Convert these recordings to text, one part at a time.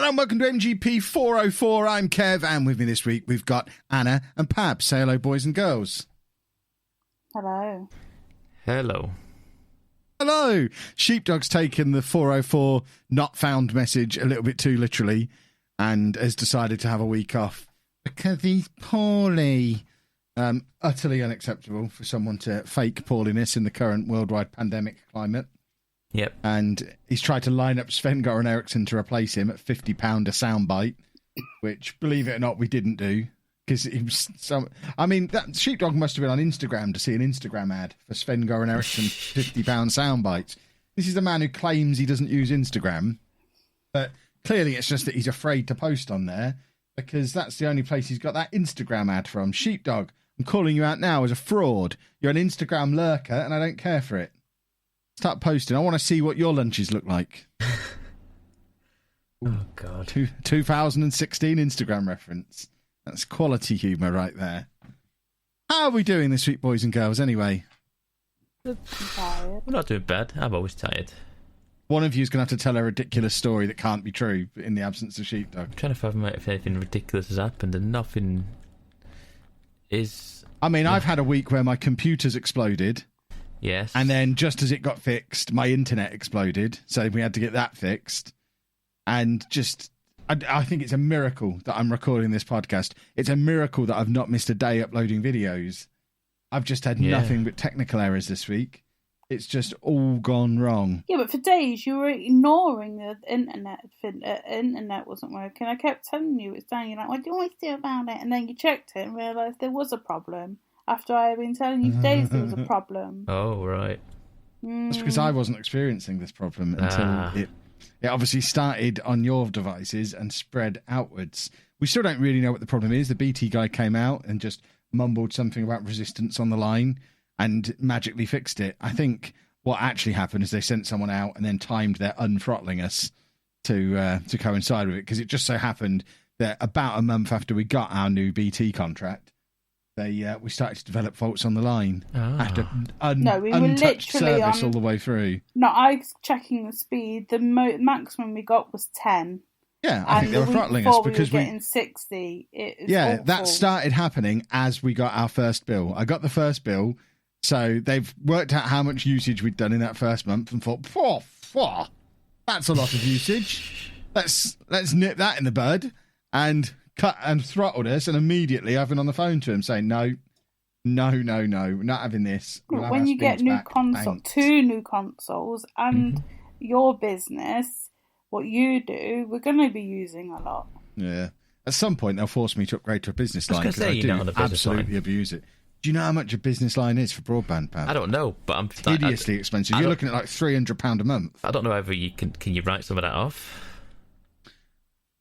Hello and welcome to MGP404. I'm Kev, and with me this week we've got Anna and Pab. Say hello, boys and girls. Hello. Hello. Hello. Sheepdog's taken the 404 not found message a little bit too literally and has decided to have a week off because he's poorly. Utterly unacceptable for someone to fake poorliness in the current worldwide pandemic climate. Yep. And he's tried to line up Sven-Goran Eriksson to replace him at £50 a soundbite, which, believe it or not, we didn't do. Because he was that Sheepdog must have been on Instagram to see an Instagram ad for Sven-Goran Eriksson £50 soundbites. This is the man who claims he doesn't use Instagram, but clearly it's just that he's afraid to post on there because that's the only place he's got that Instagram ad from. Sheepdog, I'm calling you out now as a fraud. You're an Instagram lurker and I don't care for it. Start posting. I want to see what your lunches look like. Oh, God. 2016 Instagram reference. That's quality humour right there. How are we doing this week, boys and girls, anyway? I'm tired. I'm not doing bad. I'm always tired. One of you is going to have to tell a ridiculous story that can't be true in the absence of Sheepdog. I'm trying to find out if anything ridiculous has happened, and nothing is... I mean, I've had a week where my computer's exploded. Yes. And then just as it got fixed, my internet exploded. So we had to get that fixed. And just, I think it's a miracle that I'm recording this podcast. It's a miracle that I've not missed a day uploading videos. I've just had nothing but technical errors this week. It's just all gone wrong. Yeah, but for days you were ignoring the internet. Internet wasn't working. I kept telling you it's down. You're like, what do you want to do about it? And then you checked it and realised there was a problem. After I had been telling you for days there was a problem. Oh, right. That's because I wasn't experiencing this problem until it obviously started on your devices and spread outwards. We still don't really know what the problem is. The BT guy came out and just mumbled something about resistance on the line and magically fixed it. I think what actually happened is they sent someone out and then timed their unthrottling us to coincide with it, because it just so happened that about a month after we got our new BT contract, we started to develop faults on the line after we were untouched literally service all the way through. No, I was checking the speed. The maximum we got was 10. Yeah, I think they were throttling us because we were getting 60. Awful. That started happening as we got our first bill. I got the first bill, so they've worked out how much usage we'd done in that first month and thought, that's a lot of usage. Let's nip that in the bud, and cut and throttled us, and immediately I've been on the phone to him saying, no, we're not having this. When you get two new consoles and your business, what you do, we're going to be using a lot. Yeah. At some point, they'll force me to upgrade to a business line because I do absolutely abuse it. Do you know how much a business line is for broadband, Pat? I don't know, but I'm hideously expensive. You're looking at like £300 a month. I don't know whether you can you write some of that off?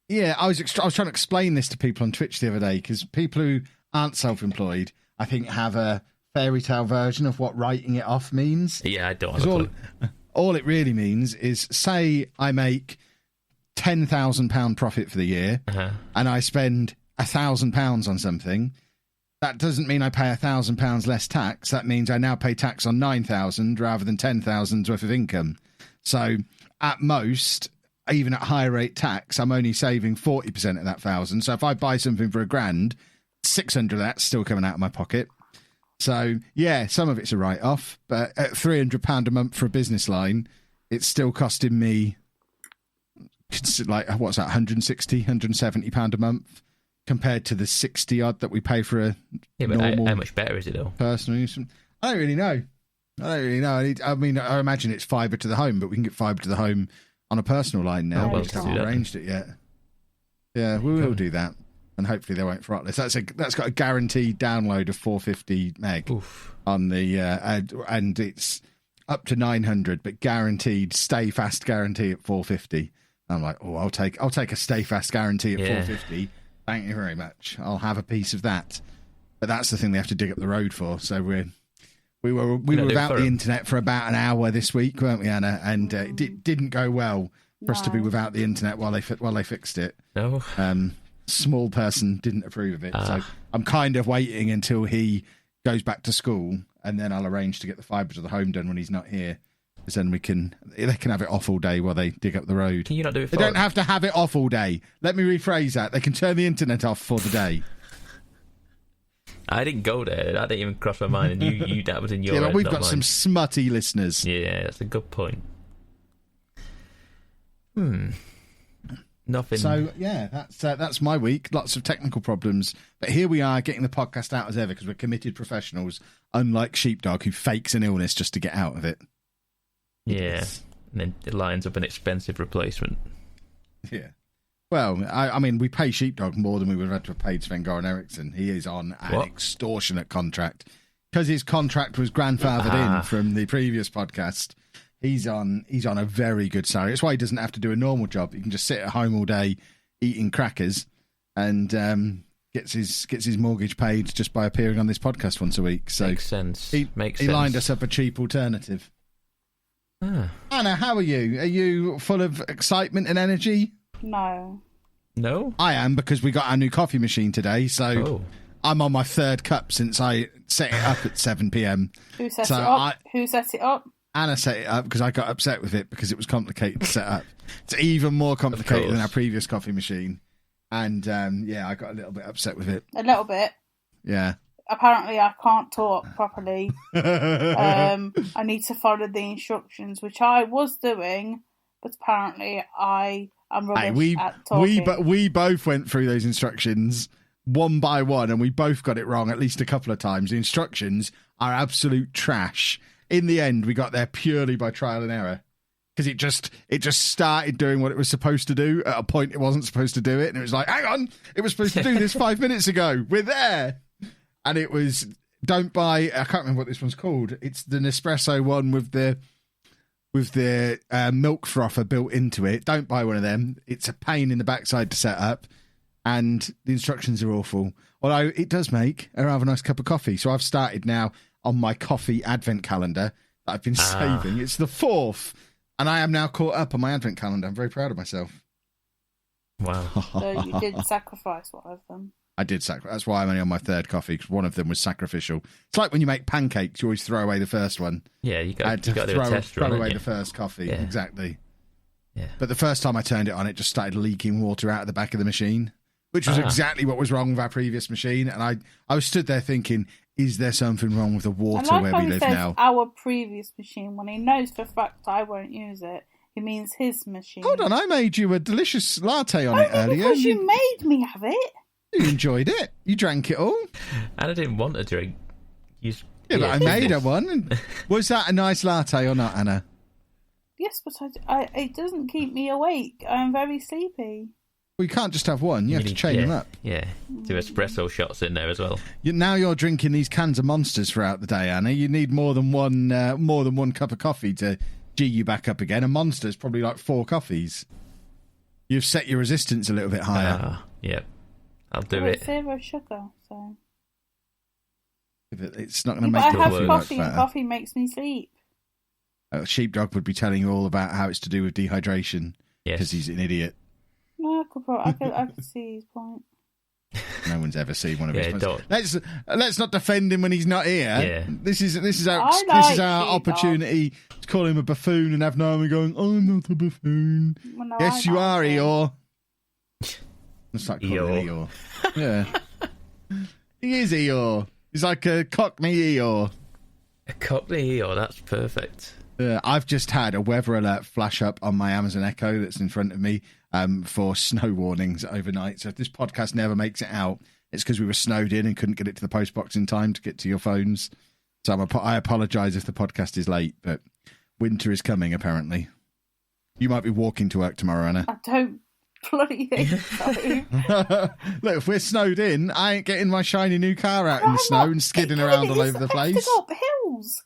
Yeah, I was trying to explain this to people on Twitch the other day, because people who aren't self-employed, I think, have a fairy tale version of what writing it off means. Yeah, I don't have a clue. All it really means is, say I make £10,000 profit for the year, and I spend £1,000 on something. That doesn't mean I pay £1,000 less tax. That means I now pay tax on 9,000 rather than 10,000 worth of income. So at most, even at higher rate tax, I'm only saving 40% of that 1,000. So if I buy something for £1,000, 600 of that's still coming out of my pocket. So yeah, some of it's a write-off, but at £300 a month for a business line, it's still costing me like, what's that, £160, £170 a month compared to the 60 odd that we pay for a normal. How much better is it though? Personal use. I don't really know. I imagine it's fibre to the home, but we can get fibre to the home on a personal line now. We just haven't arranged it yet. Yeah, we will do that, and hopefully they won't throttle us. That's got a guaranteed download of 450 meg on the and it's up to 900, but guaranteed stay fast guarantee at 450. I'm like, I'll take a stay fast guarantee at 450. Thank you very much. I'll have a piece of that. But that's the thing they have to dig up the road for. So we were without the internet for about an hour this week, weren't we, Anna? And it didn't go well for us to be without the internet while they fixed it. No. Small person didn't approve of it. So I'm kind of waiting until he goes back to school, and then I'll arrange to get the fibre to the home done when he's not here. because then they can have it off all day while they dig up the road. Can you not do it? They don't have to have it off all day. Let me rephrase that. They can turn the internet off for the day. I didn't go there. That didn't even cross my mind. And that was in your. Yeah, but head, we've not got mine. some smutty listeners. Yeah, that's a good point. Nothing. So yeah, that's my week. Lots of technical problems, but here we are getting the podcast out as ever because we're committed professionals. Unlike Sheepdog, who fakes an illness just to get out of it. Yeah, and then it lines up an expensive replacement. Yeah. Well, I mean, we pay Sheepdog more than we would have had to have paid Sven-Goran Eriksson. He is on an extortionate contract because his contract was grandfathered in from the previous podcast. He's on a very good salary. That's why he doesn't have to do a normal job. He can just sit at home all day eating crackers and gets his mortgage paid just by appearing on this podcast once a week. So makes sense. He lined us up a cheap alternative. Anna, how are you? Are you full of excitement and energy? No. I am, because we got our new coffee machine today, so I'm on my third cup since I set it up at 7 p.m. Who set it up? Who set it up? Anna set it up because I got upset with it because it was complicated to set up. It's even more complicated than our previous coffee machine. And I got a little bit upset with it. A little bit? Yeah. Apparently I can't talk properly. I need to follow the instructions, which I was doing, but apparently I'm rubbish at talking. We both went through those instructions one by one, and we both got it wrong at least a couple of times. The instructions are absolute trash. In the end, we got there purely by trial and error, because it just started doing what it was supposed to do at a point it wasn't supposed to do it, and it was like, hang on, it was supposed to do this 5 minutes ago. We're there. And it was, don't buy, I can't remember what this one's called. It's the Nespresso one with the milk frother built into it. Don't buy one of them. It's a pain in the backside to set up, and the instructions are awful. Although it does make a rather nice cup of coffee. So I've started now on my coffee advent calendar that I've been saving. It's the 4th, and I am now caught up on my advent calendar. I'm very proud of myself. Wow. So you did sacrifice one of them. I did sacrifice. That's why I'm only on my third coffee, because one of them was sacrificial. It's like when you make pancakes, you always throw away the first one. Yeah, you got to do a test throw run, away the first coffee. Yeah. Exactly. Yeah. But the first time I turned it on, it just started leaking water out of the back of the machine, which was exactly what was wrong with our previous machine. And I was stood there thinking, is there something wrong with the water where we live now? Our previous machine, when he knows for a fact I won't use it, he means his machine. Hold on, I made you a delicious latte on it earlier. Because you made me have it. You enjoyed it. You drank it all. And I didn't want a drink. But I made her one. Was that a nice latte or not, Anna? Yes, but it doesn't keep me awake. I'm very sleepy. Well, you can't just have one. You have to chain them up. Yeah, do espresso shots in there as well. Now you're drinking these cans of Monsters throughout the day, Anna. You need more than one cup of coffee to G you back up again. A Monster's probably like 4 coffees. You've set your resistance a little bit higher. Yeah. I'll do it. 0 sugar, so. It's not going to make it work. I have coffee, and coffee makes me sleep. Sheepdog would be telling you all about how it's to do with dehydration, because he's an idiot. No, I could see his point. No one's ever seen one of his points. Let's not defend him when he's not here. Yeah. This is our opportunity to call him a buffoon and have Naomi going, I'm not a buffoon. Well, no, yes, you are, Eeyore. Let's not call him Eeyore. Yeah. He is Eeyore. He's like a Cockney Eeyore. A Cockney Eeyore, that's perfect. I've just had a weather alert flash up on my Amazon Echo that's in front of me for snow warnings overnight. So if this podcast never makes it out, it's because we were snowed in and couldn't get it to the post box in time to get to your phones. So I apologise if the podcast is late, but winter is coming, apparently. You might be walking to work tomorrow, Anna. I don't bloody think so. Look, if we're snowed in, I ain't getting my shiny new car out in the snow and skidding around all over the place. I have to go up hills.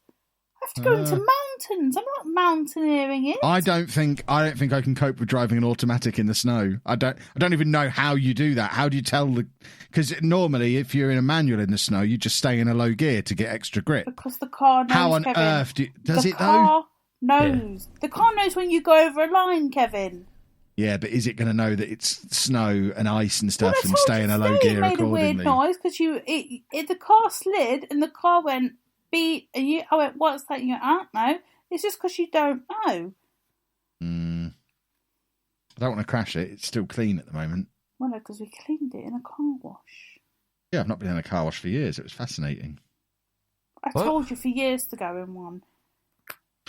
I have to go into mountains. I'm not mountaineering it. I don't think I can cope with driving an automatic in the snow. I don't even know how you do that. How do you tell because normally if you're in a manual in the snow, you just stay in a low gear to get extra grip. Because the car knows. How on Kevin. Earth does it though? The car knows. Yeah. The car knows when you go over a line, Kevin. Yeah, but is it going to know that it's snow and ice and stuff and stay in a low gear accordingly? It made a weird noise because the car slid and the car went beep and I went, what's that? You went, no, It's just because you don't know. I don't want to crash it. It's still clean at the moment. Well, no, because we cleaned it in a car wash. Yeah, I've not been in a car wash for years. It was fascinating. I told you for years to go in one.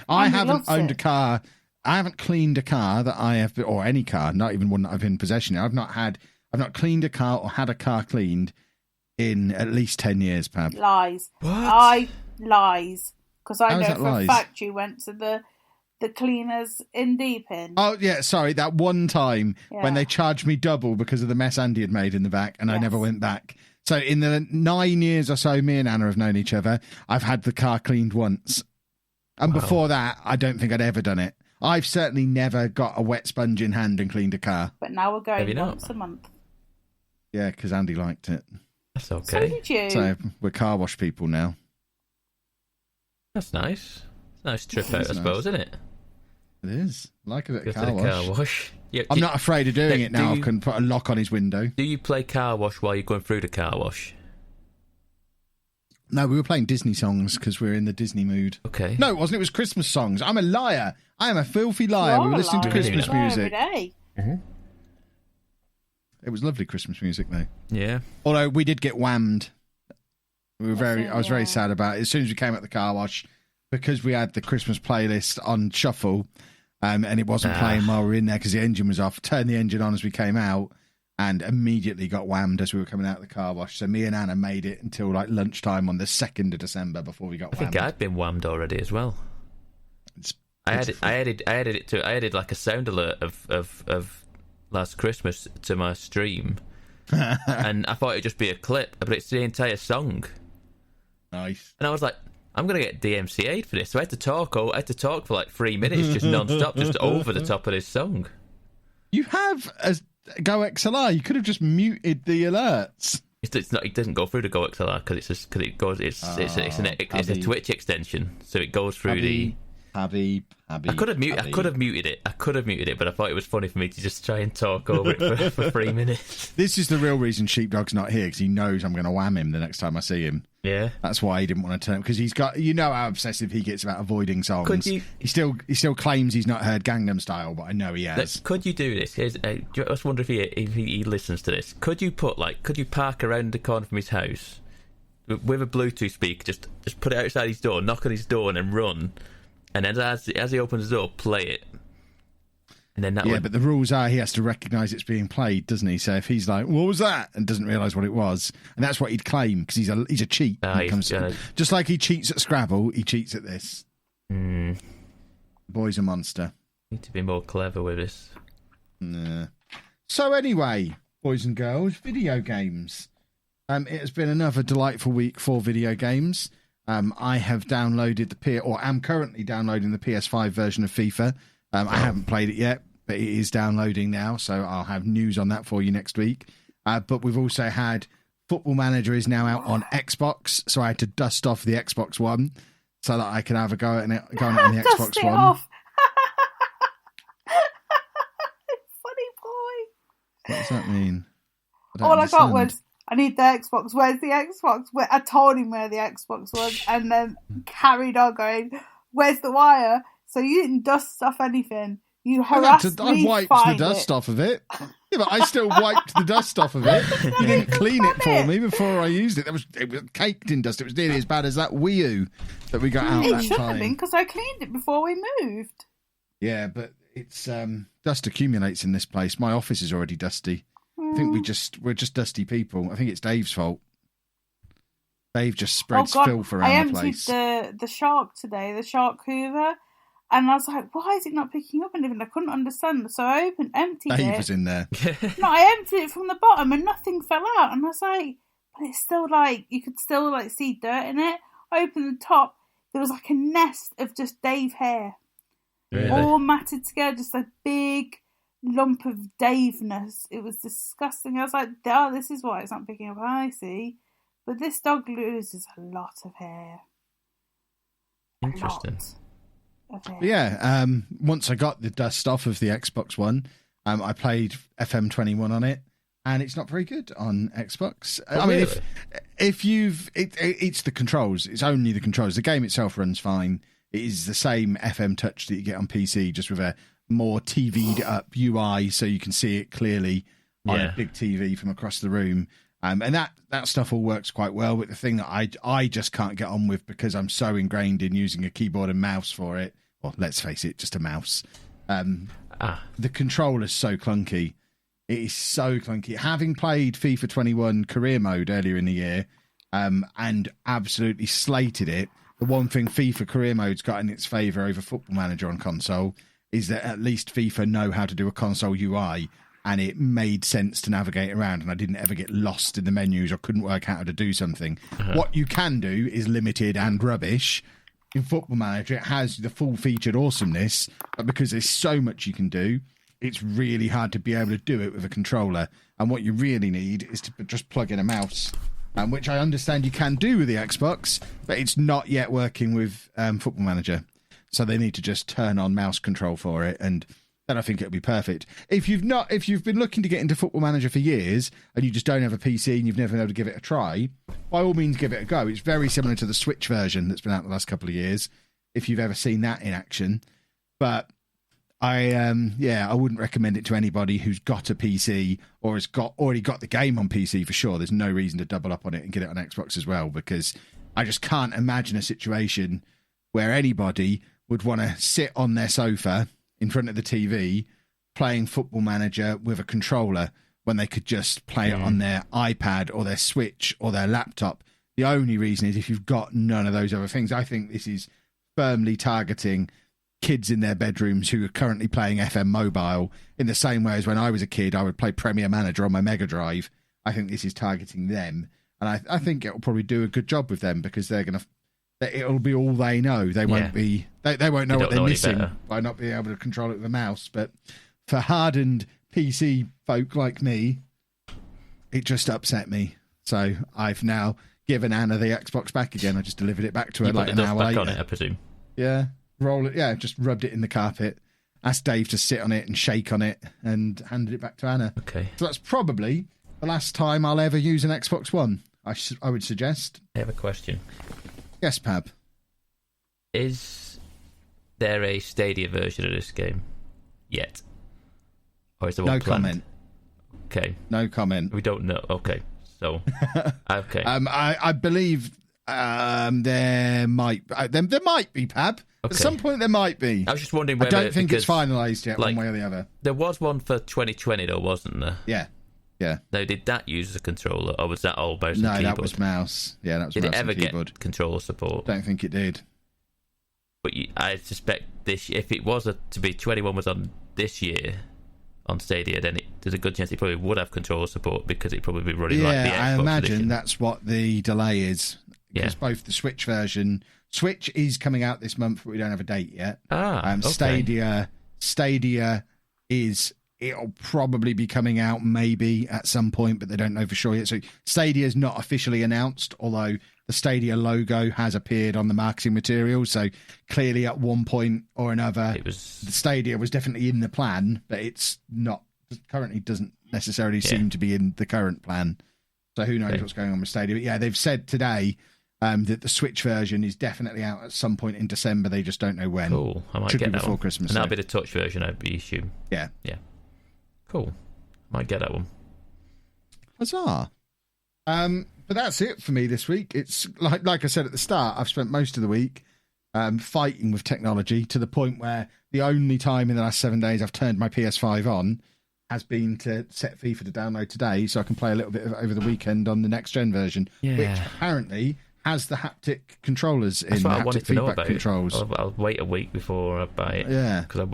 I haven't owned a car. I haven't cleaned a car that I have, or any car, not even one that I've in possession of. I've not cleaned a car or had a car cleaned in at least 10 years, Pab. Lies. What? Lies. Because I know for lies? a fact you went to the cleaners in Deepin. Oh, yeah, sorry. That one time when they charged me double because of the mess Andy had made in the back, and I never went back. So in the 9 years or so me and Anna have known each other, I've had the car cleaned once. And before that, I don't think I'd ever done it. I've certainly never got a wet sponge in hand and cleaned a car. But now we're going once a month. Yeah, because Andy liked it. That's okay. So did you. So we're car wash people now. That's nice. It's a nice trip out, I suppose, isn't it? It is. Like a bit of Go to the car wash. I'm not afraid of doing it now. I can put a lock on his window. Do you play car wash while you're going through the car wash? No, we were playing Disney songs because we're in the Disney mood. Okay. No, it wasn't. It was Christmas songs. I'm a liar. I am a filthy liar. We were listening to Christmas music. Every day. It was lovely Christmas music, though. Yeah. Although we did get whammed. I was very sad about it. As soon as we came at the car wash, because we had the Christmas playlist on shuffle, and it wasn't playing while we were in there because the engine was off. Turned the engine on as we came out, and immediately got whammed as we were coming out of the car wash. So me and Anna made it until like lunchtime on the 2nd of December before we got whammed. I think I'd been whammed already as well. I added like a sound alert of last Christmas to my stream, and I thought it'd just be a clip, but it's the entire song. Nice. And I was like, I'm gonna get DMCA'd for this. So I had to talk for like 3 minutes, just non-stop, just over the top of this song. You have a Go XLR. You could have just muted the alerts. It's not. It doesn't go through the Go XLR because it goes. It's a Twitch extension, so it goes through I could have muted it, but I thought it was funny for me to just try and talk over it for 3 minutes. This is the real reason Sheepdog's not here, because he knows I'm going to wham him the next time I see him. Yeah, that's why he didn't want to turn, because he's got, you know how obsessive he gets about avoiding songs. He still claims he's not heard Gangnam Style, but I know he has. Could you do this? I just wonder if he listens to this. Could you park around the corner from his house with a Bluetooth speaker? Just put it outside his door, knock on his door, and then run. And then as he opens the door, play it. And then that but the rules are he has to recognise it's being played, doesn't he? So if he's like, what was that? And doesn't realise what it was. And that's what he'd claim, because he's a cheat. Just like he cheats at Scrabble, he cheats at this. The boy's a monster. Need to be more clever with this. Nah. So anyway, boys and girls, video games. It has been another delightful week for video games. I have downloaded am currently downloading the PS5 version of FIFA. I haven't played it yet, but it is downloading now, so I'll have news on that for you next week. But we've also had Football Manager is now out on Xbox, so I had to dust off the Xbox One so that I could have a go at it on the Xbox One. Off. Funny boy. What does that mean? All I got was, I need the Xbox. Where's the Xbox? I told him where the Xbox was, and then carried on going, where's the wire? So you didn't dust off anything. You harassed me. I wiped the dust off of it. Yeah, but I still wiped the dust off of it. You didn't clean it for me before I used it. It was caked in dust. It was nearly as bad as that Wii U that we got out that time. It should have been, because I cleaned it before we moved. Yeah, but it's dust accumulates in this place. My office is already dusty. I think we're just dusty people. I think it's Dave's fault. Dave just spreads filth around the place. I emptied the shark today, the shark hoover, and I was like, why is it not picking up anything? I couldn't understand. So I emptied it. Dave was in there. No, I emptied it from the bottom and nothing fell out. And I was like, but it's still like, you could still like see dirt in it. I opened the top. There was like a nest of just Dave hair. Really? All matted together, just a big lump of Daveness. It was disgusting. I was like, oh, this is why it's not picking up. I see. But this dog loses a lot of hair. Interesting. Yeah, once I got the dust off of the Xbox One, I played FM21 on it, and it's not very good on Xbox. I mean, if you've... It's the controls. It's only the controls. The game itself runs fine. It is the same FM Touch that you get on PC, just with a more TV'd up UI, so you can see it clearly on a big TV from across the room. And that stuff all works quite well. But the thing that I just can't get on with, because I'm so ingrained in using a keyboard and mouse for it, well, let's face it, just a mouse. The controller's so clunky. It is so clunky. Having played FIFA 21 career mode earlier in the year, and absolutely slated it, the one thing FIFA career mode's got in its favour over Football Manager on console is that at least FIFA know how to do a console UI, and it made sense to navigate around, and I didn't ever get lost in the menus or couldn't work out how to do something. What you can do is limited and rubbish. In Football Manager, it has the full-featured awesomeness, but because there's so much you can do, it's really hard to be able to do it with a controller. And what you really need is to just plug in a mouse, which I understand you can do with the Xbox, but it's not yet working with Football Manager. So they need to just turn on mouse control for it, and then I think it'll be perfect. If you've been looking to get into Football Manager for years and you just don't have a PC and you've never been able to give it a try, by all means give it a go. It's very similar to the Switch version that's been out the last couple of years, if you've ever seen that in action. But I wouldn't recommend it to anybody who's got a PC or has already got the game on PC for sure. There's no reason to double up on it and get it on Xbox as well, because I just can't imagine a situation where anybody would want to sit on their sofa in front of the TV playing Football Manager with a controller when they could just play it on their iPad or their Switch or their laptop. The only reason is if you've got none of those other things. I think this is firmly targeting kids in their bedrooms who are currently playing FM Mobile in the same way as when I was a kid, I would play Premier Manager on my Mega Drive. I think this is targeting them. And I think it'll probably do a good job with them, because it'll be all they know. They won't be. They won't know what they're missing by not being able to control it with a mouse. But for hardened PC folk like me, it just upset me. So I've now given Anna the Xbox back again. I just delivered it back to her like an hour later. On it, I presume. Yeah, roll it. Yeah, just rubbed it in the carpet. Asked Dave to sit on it and shake on it, and handed it back to Anna. Okay. So that's probably the last time I'll ever use an Xbox One. I would suggest. I have a question. Yes, Pab. Is there a Stadia version of this game yet? Or is there one planned? Comment. Okay. No comment. We don't know. Okay. So, okay. I believe there might be, Pab. Okay. At some point there might be. I was just wondering whether... I don't think it's finalised yet, one way or the other. There was one for 2020 though, wasn't there? Yeah. Now, did that use a controller, or was that all mouse and keyboard? keyboard? No, that was mouse. Yeah, that was mouse and keyboard. Did it ever get controller support? Don't think it did. But I suspect if it was to be 21 was on this year on Stadia, then there's a good chance it probably would have controller support, because it'd probably be running like the Xbox I imagine edition. That's what the delay is. Because both the Switch version... Switch is coming out this month, but we don't have a date yet. Okay. Stadia is... It'll probably be coming out maybe at some point, but they don't know for sure yet. So Stadia is not officially announced, although the Stadia logo has appeared on the marketing material. So clearly at one point or another, the Stadia was definitely in the plan, but it's not currently doesn't necessarily seem to be in the current plan. So who knows what's going on with Stadia. But yeah, they've said today that the Switch version is definitely out at some point in December. They just don't know when. Cool. I might Should get be that before one. Christmas. And that'll be the touch version, I'd assume. Yeah. Yeah. Cool. Might get that one. Huzzah. But that's it for me this week. It's like I said at the start, I've spent most of the week fighting with technology, to the point where the only time in the last 7 days I've turned my PS5 on has been to set FIFA to download today, so I can play a little bit of it over the weekend on the next gen version, which apparently has the haptic controllers in. That's what the I haptic wanted to know about controls. I'll wait a week before I buy it. Yeah, because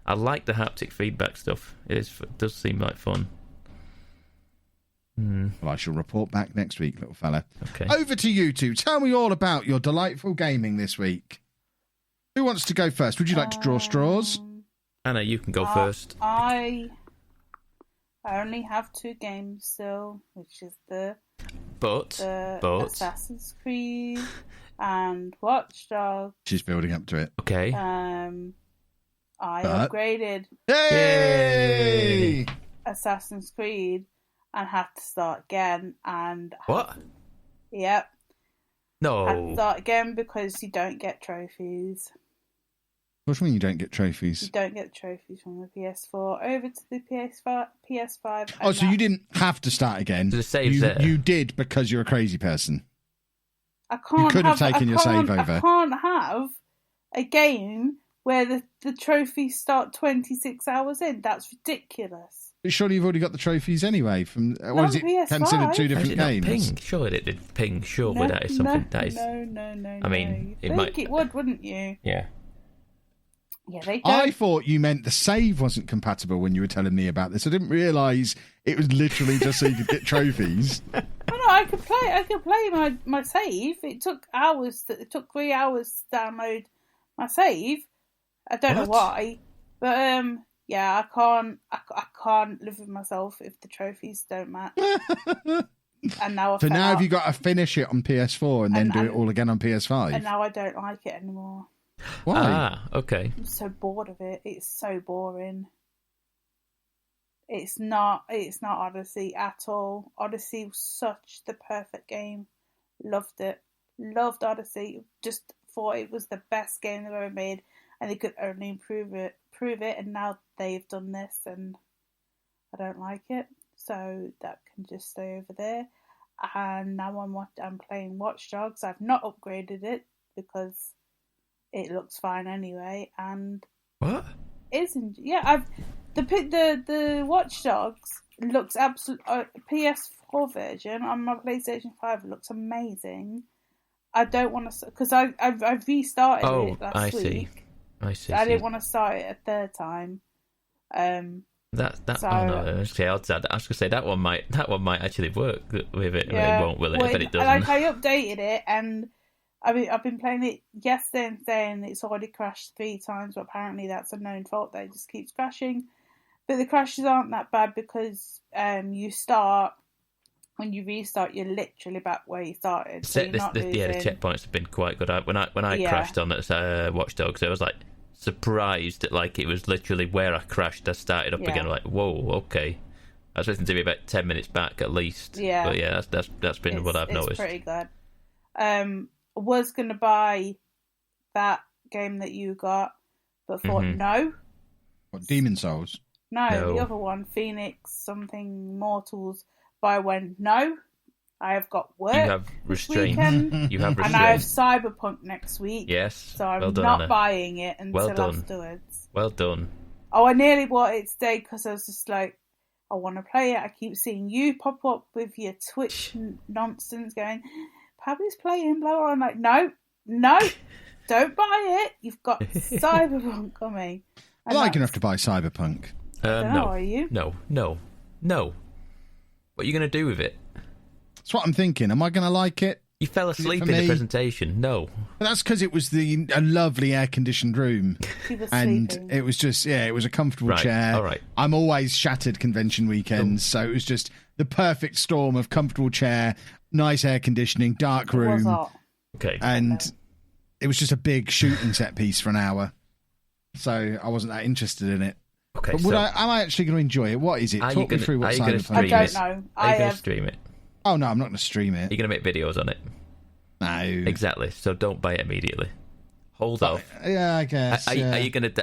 I like the haptic feedback stuff. It does seem like fun. Well, I shall report back next week, little fella. Okay. Over to you two. Tell me all about your delightful gaming this week. Who wants to go first? Would you like to draw straws? Anna, you can go first. I only have 2 games still, which is the Assassin's Creed and Watch Dogs. She's building up to it. Okay. I upgraded Yay! Assassin's Creed and have to start again. And what? Yep. No. Had to start again because you don't get trophies. What do you mean you don't get trophies? You don't get trophies from the PS4 over to the PS5. Oh, so you didn't have to start again. The save's you, there. you did because you're a crazy person. I can't. You could have taken your save over. I can't have a game where the trophies start 26 hours in. That's ridiculous. But surely you've already got the trophies anyway. Or is it PS5. considered two different games? Ping? Surely it did ping. Surely that is something that is. No. I mean, it might. It would, wouldn't you? Yeah. Yeah, they don't. I thought you meant the save wasn't compatible when you were telling me about this. I didn't realise it was literally just so you could get trophies. Oh, no, I could play my save. It took hours. It took 3 hours to download my save. I don't know why, but yeah, I can't live with myself if the trophies don't match. And now So now have you got to finish it on PS4 and then do it all again on PS5? And now I don't like it anymore. Why? Ah, okay. I'm so bored of it. It's so boring. It's not Odyssey at all. Odyssey was such the perfect game. Loved it. Loved Odyssey. Just thought it was the best game they've ever made, and they could only improve it. And now they've done this, and I don't like it. So that can just stay over there. And now I'm playing Watch Dogs. I've not upgraded it because it looks fine anyway. And what? The Watch Dogs looks absolute. PS4 version on my PlayStation 5 looks amazing. I don't want to because I restarted it last week. I see. I didn't want to start it a third time. So, oh no, I was gonna say that one might actually work with it. Yeah. It won't, will it? Well, if it doesn't. Like I updated it, and I've been playing it yesterday and saying it's already crashed 3 times, but apparently that's a known fault that it just keeps crashing. But the crashes aren't that bad because when you restart, you're literally back where you started. So the checkpoints have been quite good. When I crashed on Watch Dogs, I was like surprised that like it was literally where I crashed. I started up again. Like, whoa, okay. I was listening to be about 10 minutes back at least. Yeah, but yeah, that's been what I've noticed. It's pretty good. I was gonna buy that game that you got, but thought no. What, Demon Souls? No, the other one, Fenyx something Immortals. But I went, no, I have got work. You have restraint. You have restraint. And I have Cyberpunk next week. Yes. So I'm not buying it until afterwards. Well done. Oh, I nearly bought it today because I was just like, I want to play it. I keep seeing you pop up with your Twitch nonsense going, Pabby's playing, blah, blah. I'm like, no, don't buy it. You've got Cyberpunk coming. I like enough to buy Cyberpunk. No. Are you? No. What are you going to do with it? That's what I'm thinking. Am I going to like it? You fell asleep in the presentation. No. But that's because it was a lovely air-conditioned room. And sleeping. It was just, it was a comfortable chair. All right. I'm always shattered convention weekends, so it was just the perfect storm of comfortable chair, nice air conditioning, dark room. It was hot. Okay. And it was just a big shooting set piece for an hour. So I wasn't that interested in it. Okay, but am I actually going to enjoy it? What is it? Talk me through what Cyberpunk is. I don't know. Are you going to stream it? Oh, no, I'm not going to stream it. You're going to make videos on it? No. Exactly. So don't buy it immediately. Hold off. Yeah, I guess. Are you getting it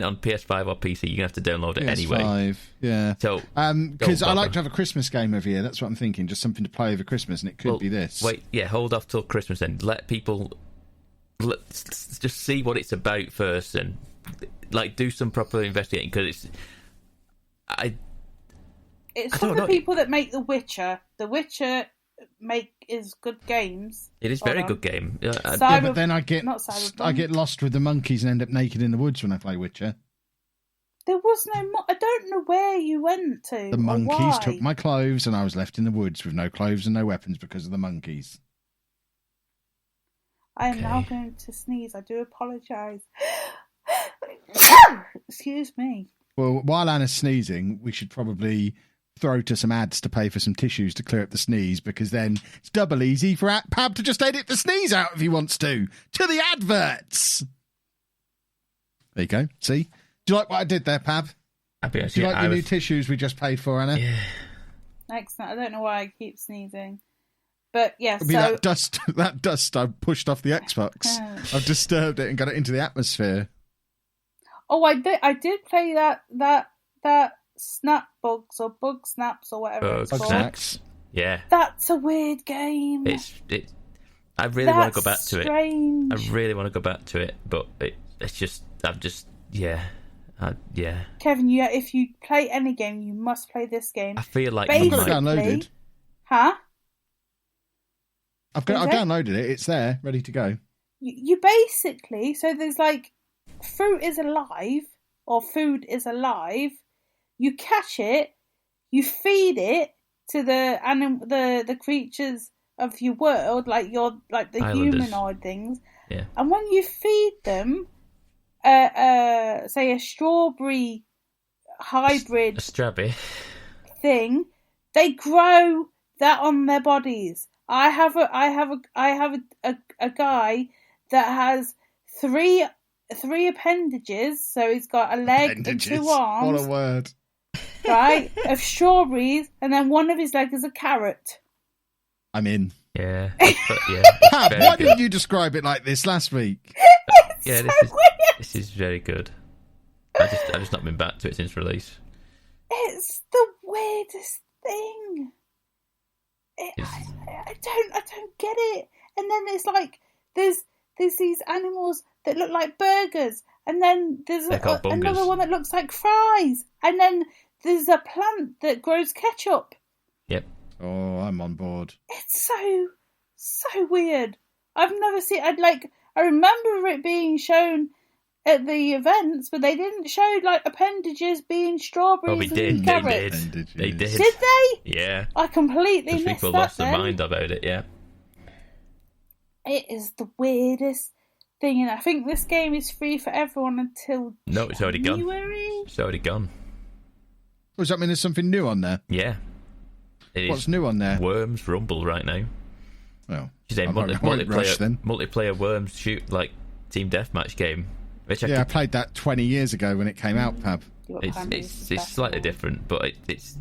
on PS5 or PC? You're going to have to download it anyway. PS5, yeah. So, because I like to have a Christmas game over here. That's what I'm thinking. Just something to play over Christmas, and it could be this. Wait, hold off till Christmas then. Let people just see what it's about first and like do some proper investigating because it's from the people that make The Witcher. The Witcher is good games. It is very good game. But then I get lost with the monkeys and end up naked in the woods when I play Witcher. There was no. I don't know where you went to. The monkeys took my clothes, and I was left in the woods with no clothes and no weapons because of the monkeys. I am now going to sneeze. I do apologise. Excuse me. Well, while Anna's sneezing, we should probably throw to some ads to pay for some tissues to clear up the sneeze, because then it's double easy for Pab to just edit the sneeze out if he wants to. To the adverts! There you go. See? Do you like what I did there, Pab? Do you like the new tissues we just paid for, Anna? Yeah. Excellent. I don't know why I keep sneezing. But yeah, I mean, that dust I pushed off the Xbox. I've disturbed it and got it into the atmosphere. Oh, I did play that Snap Bugs or Bugsnax or whatever it's called. Bugsnax. Yeah. That's a weird game. I really want to go back to it. Strange. I really want to go back to it, but it's just, yeah. Kevin, if you play any game, you must play this game. I feel like I've got it downloaded. Huh? I've downloaded it. It's there, ready to go. You basically, so there's like, fruit is alive, or food is alive. You catch it, you feed it to the creatures of your world, like the Islanders. humanoid things. Yeah. And when you feed them, say a strawberry hybrid thing, they grow that on their bodies. I have a guy that has three appendages, so he's got a leg and 2 arms. What a word. Right, of strawberries, and then one of his legs is a carrot. I'm in. Yeah. Pab, why didn't you describe it like this last week? Yeah, this is very good. I've just not been back to it since release. It's the weirdest thing. I don't get it. And then there's like there's these animals that look like burgers, and then there's another one that looks like fries, and then there's a plant that grows ketchup. Yep. Oh, I'm on board. It's so weird. I've never seen. I remember it being shown at the events, but they didn't show like appendages being strawberries and carrots. They did. Did they? Yeah. I completely missed that. People lost their mind about it. Yeah. It is the weirdest thing, and I think this game is free for everyone until No, it's already gone. January. It's already gone. Does that mean there's something new on there? Yeah. What's new on there? Worms Rumble right now. Well, multiplayer Worms shoot like team deathmatch game. Which I played that 20 years ago when it came out, Pab. It's slightly different, but it's.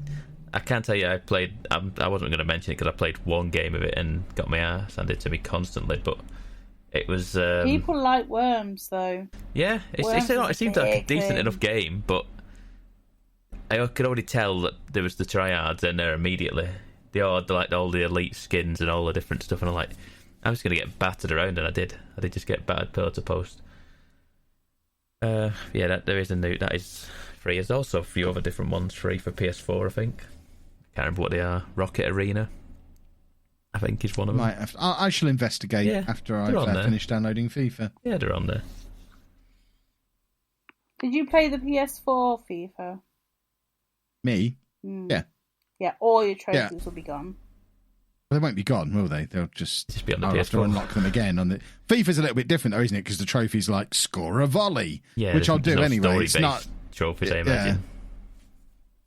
I can't tell you I played. I wasn't going to mention it because I played one game of it and got my ass handed to me constantly. But it was. People like Worms, though. Yeah, it seemed like a decent enough game, but I could already tell that there was the tryhards in there immediately. They all like all the elite skins and all the different stuff, and I'm like, I'm just going to get battered around, and I did. I did just get battered pillar to post. There is a new that is free. There's also a few other different ones free for PS4. I think. Can't remember what they are. Rocket Arena, I think, is one of them. I shall investigate after I've finished downloading FIFA. Yeah, they're on there. Did you play the PS4 FIFA? Me? Yeah. Yeah, all your trophies will be gone. Well, they won't be gone, will they? They'll just be on the I'll PS4. have to unlock them again. FIFA's a little bit different, though, isn't it? Because the trophy's like score a volley, which I'll do anyway. It's not trophies, I imagine. Yeah.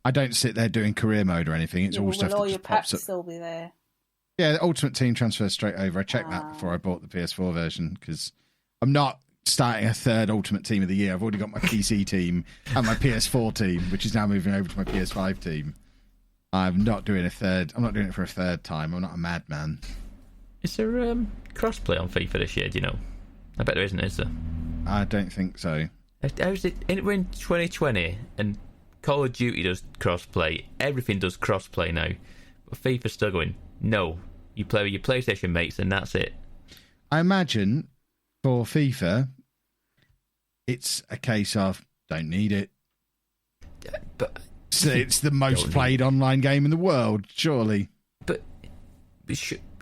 I don't sit there doing career mode or anything. It's all stuff that just pops up. Still be there. Yeah, the Ultimate Team transfers straight over. I checked that before I bought the PS4 version because I'm not starting a third Ultimate Team of the year. I've already got my PC team and my PS4 team, which is now moving over to my PS5 team. I'm not doing a third. I'm not doing it for a third time. I'm not a madman. Is there crossplay on FIFA this year? Do you know? I bet there isn't, is there? I don't think so. How's it? We're in 2020 and Call of Duty does crossplay. Everything does crossplay now. But FIFA's still going, no. You play with your PlayStation mates and that's it. I imagine for FIFA, it's a case of don't need it. But so it's the most played online game in the world, surely. But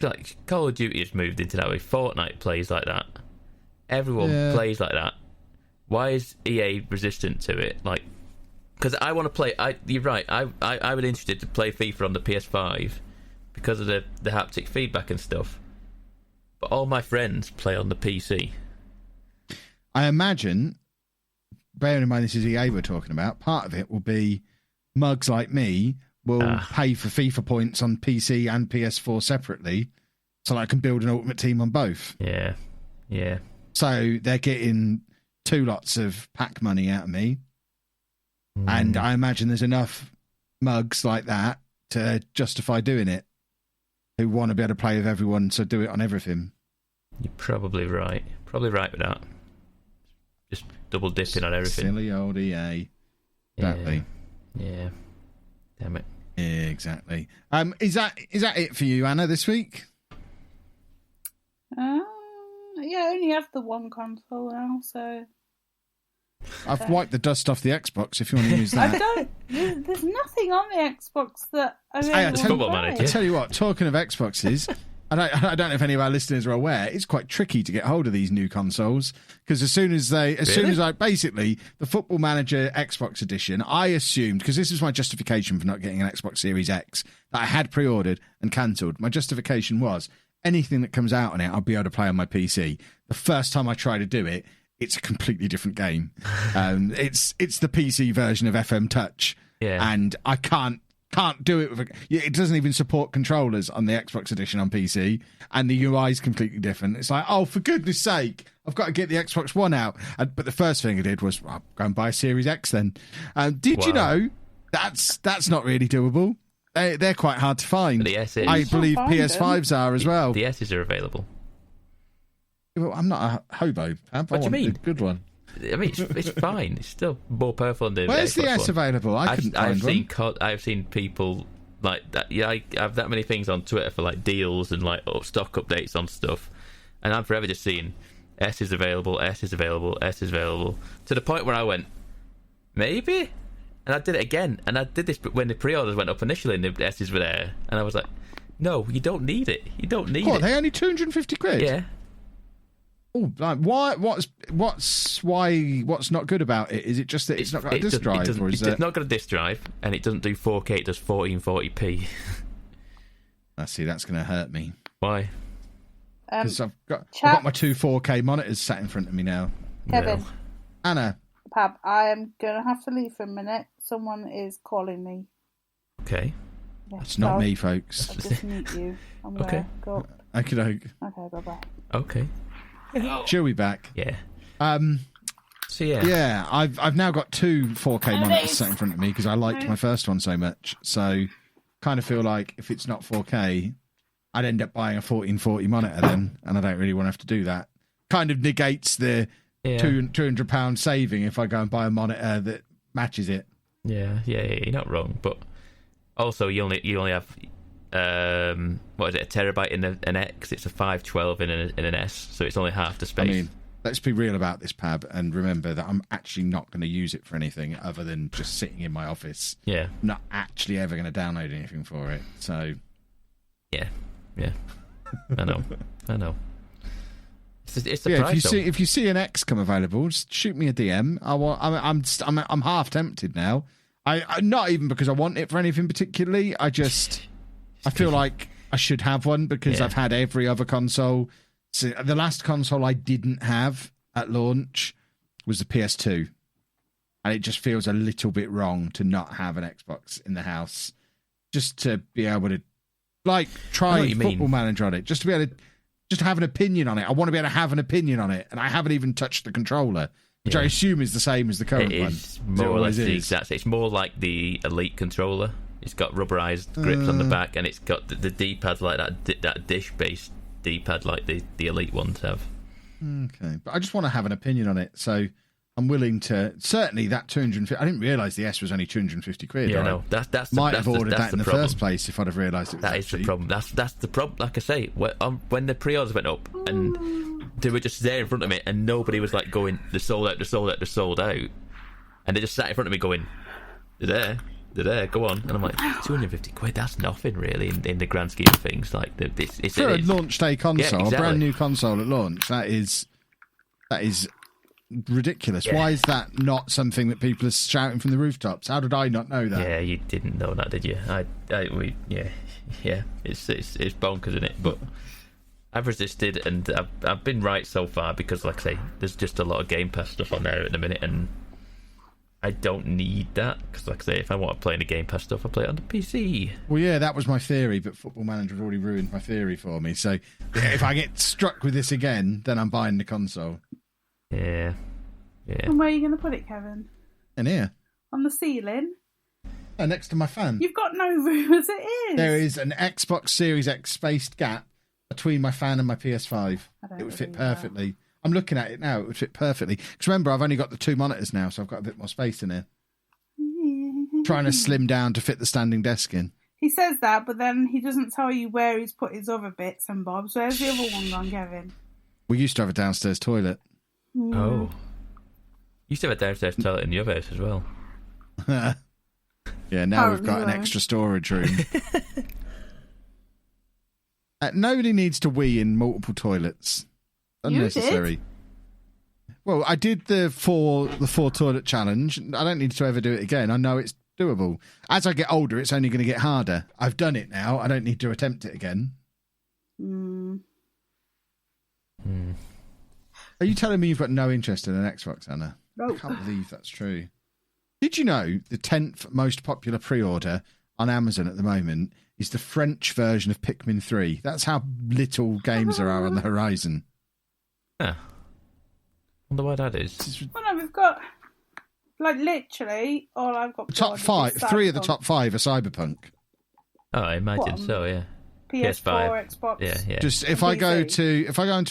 like Call of Duty has moved into that way. Fortnite plays like that. Everyone plays like that. Why is EA resistant to it? Like, because I want to play. You're right. I was interested to play FIFA on the PS5 because of the haptic feedback and stuff. But all my friends play on the PC. I imagine, bearing in mind this is EA we're talking about, part of it will be mugs like me will pay for FIFA points on PC and PS4 separately so that I can build an Ultimate Team on both. Yeah. So they're getting 2 lots of pack money out of me. And I imagine there's enough mugs like that to justify doing it. who want to be able to play with everyone, so do it on everything. You're probably right. Probably right with that. Just double dipping on everything. Silly old EA. Exactly. Yeah. Damn it. Yeah, exactly. Is that it for you, Anna, this week? Yeah, I only have the one console now, so... I've wiped the dust off the Xbox, if you want to use that. There's nothing on the Xbox that I really want to play. I tell you what, talking of Xboxes, I don't know if any of our listeners are aware, it's quite tricky to get hold of these new consoles, because as soon as basically, the Football Manager Xbox edition, I assumed, because this is my justification for not getting an Xbox Series X, that I had pre-ordered and cancelled. My justification was, anything that comes out on it, I'll be able to play on my PC. The first time I try to do it, it's a completely different game. It's the PC version of FM Touch, and I can't do it it doesn't even support controllers on the Xbox edition on PC, and the UI is completely different. It's like, oh, for goodness sake, I've got to get the Xbox One out. But the first thing I did was, well, go and buy a Series X then. Did you know that's not really doable? They're quite hard to find. The S's. I believe PS5s are as well. The S's are available. Well, I'm not a hobo. What do you mean? A good one. I mean, it's fine. It's still more powerful than the Where's the S one. available? I've seen people like that. Yeah, I have that many things on Twitter for like deals and like stock updates on stuff, and I'm forever just seeing S is available, S is available, S is available, to the point where I went, maybe, and I did it again, and I did this when the pre-orders went up initially and the S's were there, and I was like, no, you don't need it. You don't need it. What? They only £250? Yeah. Oh, like, why? What's not good about it? Is it just that it's not got a disk drive, or is it's not got a disk drive, and it doesn't do 4K. It does 1440p. I see. That's going to hurt me. Why? Because I've got my two 4K monitors sat in front of me now. Kevin, Well. Pab, I am going to have to leave for a minute. Someone is calling me. Okay. Yes, It's not me, folks. I'll just meet you. I'm Okay. gonna go. Okay, bye-bye. Okay. she'll be back. Yeah. So yeah, I've now got two 4K monitors sat in front of me because I liked my first one so much. So, kind of feel like if it's not 4K, I'd end up buying a 1440 monitor then, and I don't really want to have to do that. Kind of negates the £200 saving if I go and buy a monitor that matches it. Yeah, you're not wrong, but also you only have what is it, a terabyte in an X? It's a 512 in an S, so it's only half the space. I mean, let's be real about this, Pab, and remember that I'm actually not going to use it for anything other than just sitting in my office. Yeah, I'm not actually ever going to download anything for it. So, yeah, I know. It's the price. If you see an X come available, just shoot me a DM. I'm half tempted now. I not even because I want it for anything particularly. I feel like I should have one because I've had every other console. So the last console I didn't have at launch was the PS2, and it just feels a little bit wrong to not have an Xbox in the house, just to be able to try Football Manager on it, just to be able to just have an opinion on it. I want to be able to have an opinion on it, and I haven't even touched the controller, which I assume is the same as the current one. It's more or less the exact. It's more like the Elite controller. It's got rubberized grips on the back, and it's got the D-pad like that dish-based D-pad like the Elite ones have. Okay, but I just want to have an opinion on it, so I'm willing to. Certainly, that 250. I didn't realise the S was only £250. Yeah, no, that's might have ordered that in the first place if I'd have realised it was that is the problem. That's the problem. Like I say, when the pre-orders went up and they were just there in front of me, and nobody was like going, "They're sold out, they're sold out, they're sold out," and they just sat in front of me going, "They're there, go on." And I'm like, £250, that's nothing really in the grand scheme of things. Like it's for a launch day console, a brand new console at launch, that is ridiculous. Why is that not something that people are shouting from the rooftops? How did I not know that? Yeah, you didn't know that, did you? It's bonkers, isn't it? But I've resisted, and I've been right so far because, like I say, there's just a lot of Game Pass stuff on there at the minute, and I don't need that because, like I say, if I want to play any Game Pass stuff, I play it on the PC. Well, yeah, that was my theory, but Football Manager already ruined my theory for me. So if I get struck with this again, then I'm buying the console. Yeah. And where are you going to put it, Kevin? In here. On the ceiling? next to my fan. You've got no room as it is. There is an Xbox Series X spaced gap between my fan and my PS5. It would fit perfectly. That. I'm looking at it now. It would fit perfectly. Because remember, I've only got the 2 monitors now, so I've got a bit more space in here. Trying to slim down to fit the standing desk in. He says that, but then he doesn't tell you where he's put his other bits and bobs. Where's the other one gone, Kevin? We used to have a downstairs toilet. Oh. You used to have a downstairs toilet in your house as well. Yeah, now we've got an extra storage room. Nobody needs to wee in multiple toilets. Unnecessary. You did? Well, I did the four toilet challenge. I don't need to ever do it again. I know it's doable. As I get older, it's only going to get harder. I've done it now. I don't need to attempt it again. Are you telling me you've got no interest in an Xbox, Anna? No. I can't believe that's true. Did you know the 10th most popular pre-order on Amazon at the moment is the French version of Pikmin 3? That's how little games there are on the horizon. Yeah. Wonder why that is. Well, no, we've got, like, literally, all I've got... Top 5, 3 of the top 5 are Cyberpunk. Oh, I imagine so, yeah. PS4, Xbox. Yeah. Just if I go into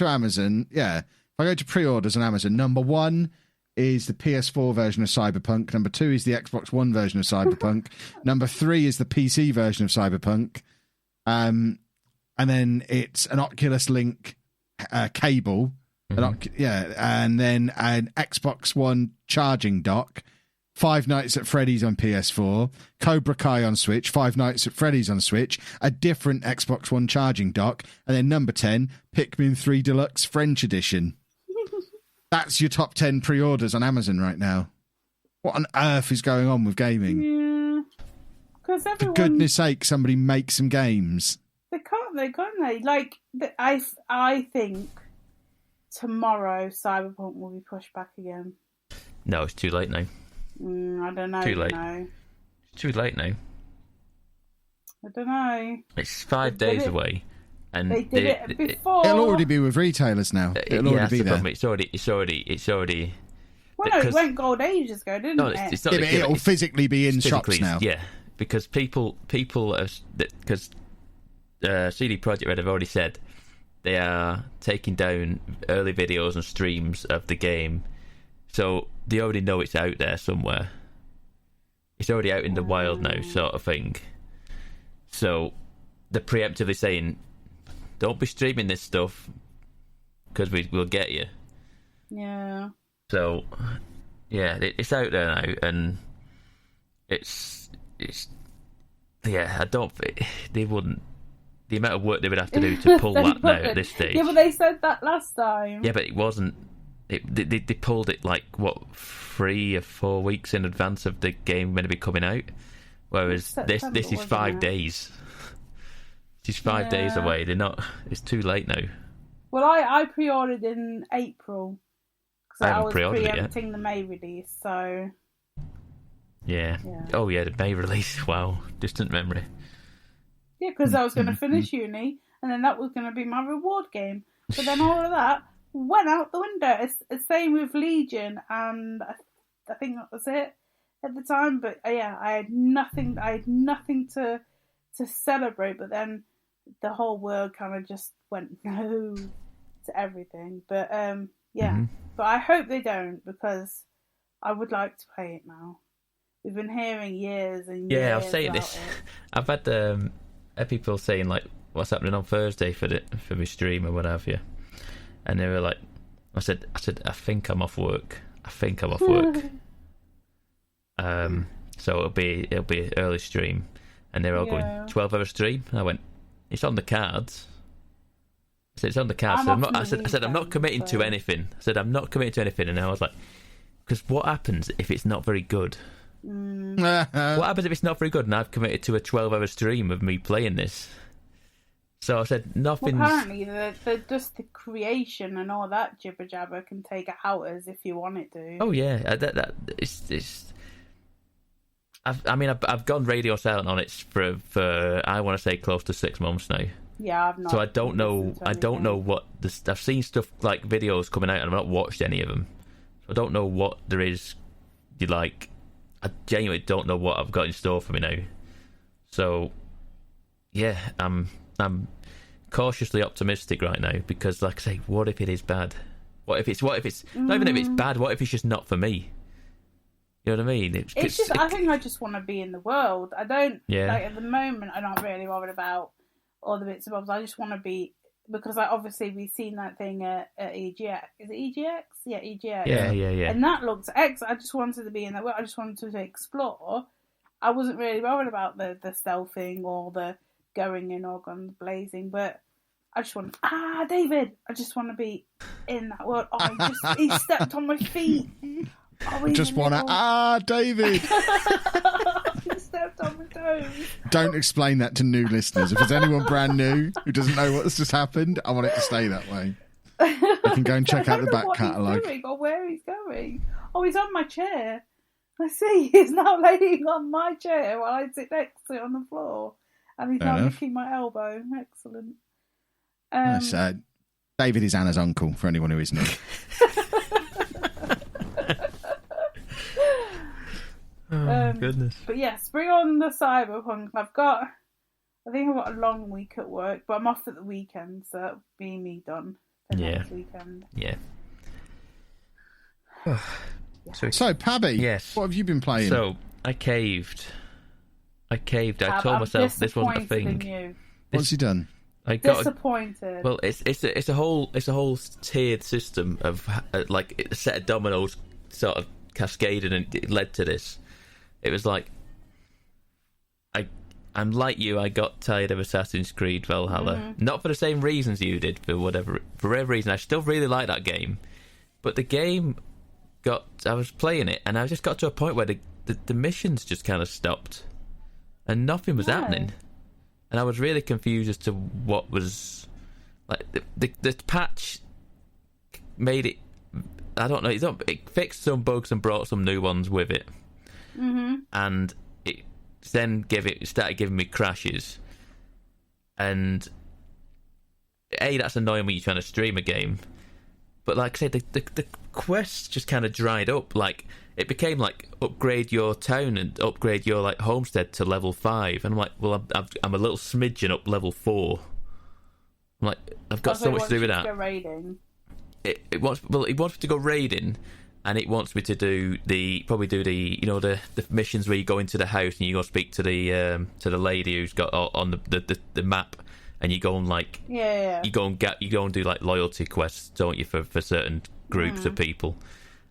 Amazon, if I go to pre-orders on Amazon, number 1 is the PS4 version of Cyberpunk. Number 2 is the Xbox One version of Cyberpunk. Number 3 is the PC version of Cyberpunk. And then it's an Oculus Link cable. And then an Xbox One charging dock. Five Nights at Freddy's on PS4, Cobra Kai on Switch, Five Nights at Freddy's on Switch, a different Xbox One charging dock, and then number 10, Pikmin 3 Deluxe French Edition. That's your top 10 pre-orders on Amazon right now. What on earth is going on with gaming? Yeah. Because everyone... For goodness sake, somebody make some games. They can't they? Like, I think tomorrow Cyberpunk will be pushed back again. No, it's too late now. I don't know. Too late. It's too late now. I don't know. It's 5 days away, and they did it before. It'll already be with retailers now. It'll already be there. It's already. Well, no, it went gold ages ago, didn't it? It's not. It'll physically be in shops now. Yeah, because people, because CD Projekt Red have already said they are taking down early videos and streams of the game. So they already know it's out there somewhere. It's already out in the wild now, sort of thing. So they're preemptively saying, don't be streaming this stuff because we'll get you. Yeah. So, yeah, it's out there now, and it's I don't think they wouldn't. The amount of work they would have to do to pull that now at this stage. Yeah, but they said that last time. Yeah, but it wasn't. They pulled it like 3 or 4 weeks in advance of the game going to be coming out, whereas this is 5 days. This is 5 days away. They're not. It's too late now. Well, I pre-ordered in April because I was preempting the May release. So yeah. Oh yeah, the May release. Wow, distant memory. Yeah, because I was going to finish uni, and then that was going to be my reward game. But then all of that went out the window. It's the same with Legion, and I think that was it at the time. But yeah, I had nothing to celebrate. But then the whole world kind of just went no to everything. But but I hope they don't, because I would like to play it now. We've been hearing years and years. Yeah, I was saying this. I've had people saying like, "What's happening on Thursday for my stream or what have you?" And they were like, I said, I think I'm off work. So it'll be early stream, and they're all going 12-hour stream. And I went, it's on the cards. I said it's on the cards. I said I'm not committing to anything. I said I'm not committing to anything, and I was like, because what happens if it's not very good? What happens if it's not very good? And I've committed to a 12-hour stream of me playing this. So I said nothing. Well, apparently, just the creation and all that jibber jabber can take hours if you want it to. Oh yeah, I've gone radio silent on it for I want to say close to 6 months now. Yeah, I've not. So I don't know what I've seen stuff like videos coming out, and I've not watched any of them. So I don't know what there is. I genuinely don't know what I've got in store for me now. So, yeah, I'm cautiously optimistic right now because, like I say, what if it is bad? What if it's not even if it's bad? What if it's just not for me? You know what I mean? I think I just want to be in the world. I don't. Yeah. Like at the moment, I'm not really worried about all the bits and bobs. I just want to be, because like obviously we've seen that thing at EGX. Is it EGX? Yeah, EGX. Yeah. And that looks excellent. I just wanted to be in that world. I just wanted to explore. I wasn't really worried about the stealthing or the going in all guns blazing, but I just want David. I just want to be in that world. Oh, he stepped on my feet. Oh, just want to David. He stepped on my toes. Don't explain that to new listeners. If there's anyone brand new who doesn't know what's just happened, I want it to stay that way. I can go and check out the back catalogue. Or where he's going. Oh, he's on my chair. I see. He's now laying on my chair while I sit next to it on the floor, and he's now licking my elbow. Excellent. David is Anna's uncle, for anyone who isn't. Goodness. But yes, bring on the Cyberpunk. I think I've got a long week at work, but I'm off at the weekend, so that'll be me done for next weekend. Yeah. So, Pabby, yes. What have you been playing? So, I caved. I told myself this wasn't a thing. What's he done? Disappointed. Well, it's a whole tiered system of like a set of dominoes sort of cascaded, and it led to this. It was like I'm like you. I got tired of Assassin's Creed Valhalla, not for the same reasons you did. For whatever reason, I still really like that game, but the game I was playing it, and I just got to a point where the missions just kind of stopped, and nothing was happening. And I was really confused as to what was like the patch made it. I don't know. It fixed some bugs and brought some new ones with it, and it then started giving me crashes. And that's annoying when you're trying to stream a game. But like I said, the quests just kind of dried up. Like it became like upgrade your town and upgrade your like homestead to level 5, and I'm like, well, I'm a little smidgen up level 4. I'm like, I've got so much to do with that. Go raiding. It wants me to go raiding, and it wants me to do the missions where you go into the house and you go speak to the lady who's got on the map. And you go and you go and do like loyalty quests, don't you, for certain groups of people?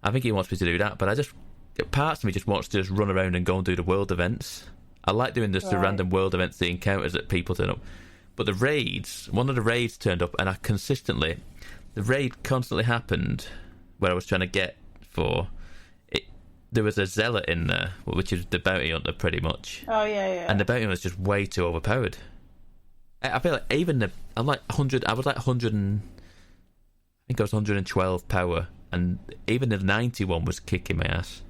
I think he wants me to do that, but parts of me just wants to just run around and go and do the world events. I like doing the random world events, the encounters that people turn up. But one of the raids turned up, and the raid constantly happened where I was trying to get for it. There was a zealot in there, which is the bounty hunter, pretty much. Oh yeah. And the bounty hunter was just way too overpowered. I feel like I'm like 100. I was like 100. I think I was 112 power, and even the 91 was kicking my ass,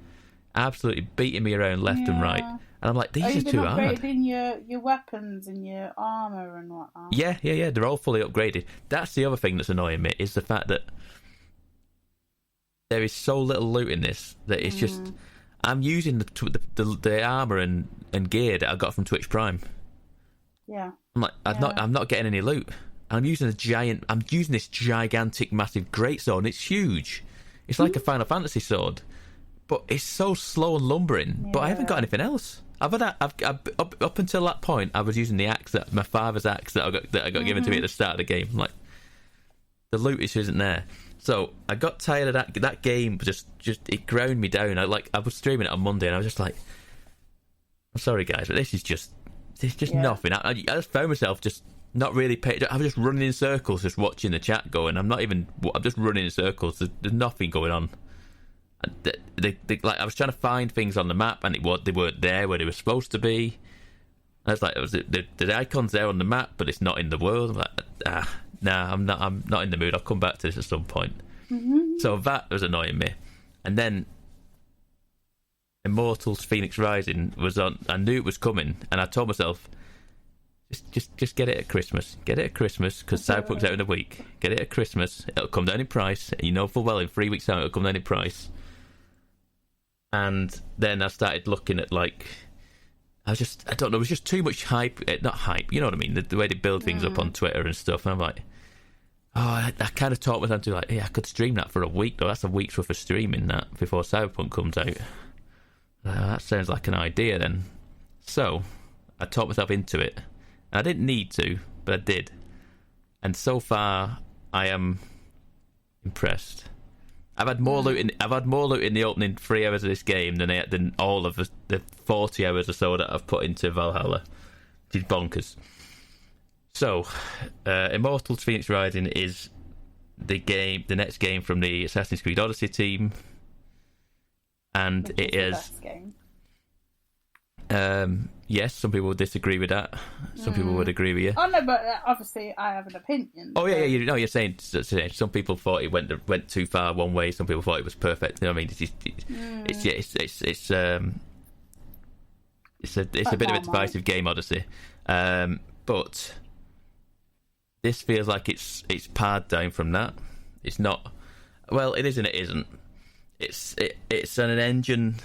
absolutely beating me around left and right. And I'm like, these are too hard. Are you upgrading your weapons and your armor and whatnot? Yeah. They're all fully upgraded. That's the other thing that's annoying me, is the fact that there is so little loot in this that it's just I'm using the armor and gear that I got from Twitch Prime. Yeah. I'm like, I'm not getting any loot. And I'm using this gigantic, massive greatsword, and it's huge. It's like a Final Fantasy sword, but it's so slow and lumbering. Yeah. But I haven't got anything else. Up until that point, I was using the axe, my father's axe that I got given to me at the start of the game. I'm like, the loot isn't there. So I got tired of that. That game just it ground me down. I was streaming it on Monday, and I was just like, I'm sorry guys, but this is just nothing. I just found myself just not really paying. I was just running in circles, just watching the chat going. I'm just running in circles. There's nothing going on. I was trying to find things on the map, and they weren't there where they were supposed to be. I was like, the icon's there on the map, but it's not in the world. I'm like, I'm not in the mood. I'll come back to this at some point. So that was annoying me. And then Immortals Fenyx Rising was on. I knew it was coming, and I told myself, just get it at Christmas. Get it at Christmas, because Cyberpunk's out in a week. Get it at Christmas. It'll come down in price. You know full well in 3 weeks' time it'll come down in price. And then I started looking at like, I don't know, it was just too much hype. Not hype, you know what I mean? The way they build things up on Twitter and stuff. And I'm like, I kind of talked myself to like, I could stream that for a week though. That's a week's worth of streaming that before Cyberpunk comes out. That sounds like an idea then. So I talked myself into it. And I didn't need to, but I did. And so far, I am impressed. I've had more loot in the opening 3 hours of this game than all of the 40 hours or so that I've put into Valhalla. Which is bonkers. So, Immortals: Fenyx Rising is the next game from the Assassin's Creed Odyssey team, and it is. The best game. Yes, some people would disagree with that. Some people would agree with you. Oh no, but obviously I have an opinion. Oh yeah, you're saying some people thought it went too far one way. Some people thought it was perfect. You know what I mean? It's a bit of a divisive game, Odyssey. But this feels like it's pared down from that. It's not. Well, it is and it isn't. It's an engine.